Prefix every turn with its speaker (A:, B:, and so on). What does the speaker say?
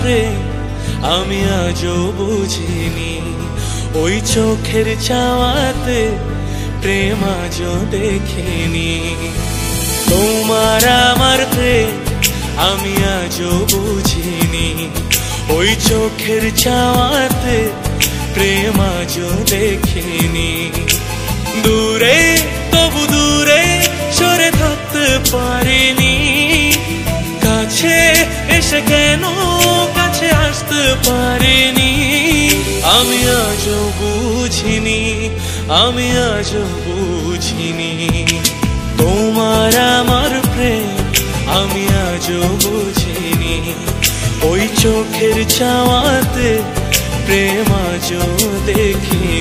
A: প্রেম আমি আজও বুঝিনি। ওই চোখের চাওয়াতে প্রেম আজও দেখিনি। তোমার আমার প্রেম আমি আজও বুঝিনি। ওই চোখের চাওয়াতে প্রেম আজও দেখিনি। দূরে তবু দূরে সরে থাকতে পারিনি। কাছে এসে কেন কাছে আসতে পারিনি। আমি আজও বুঝিনি, আমি আজও বুঝিনি। তোমার আমার প্রেম আমি আজও বুঝিনি। ওই চোখের চাওয়াতে প্রেম আজও দেখিনি।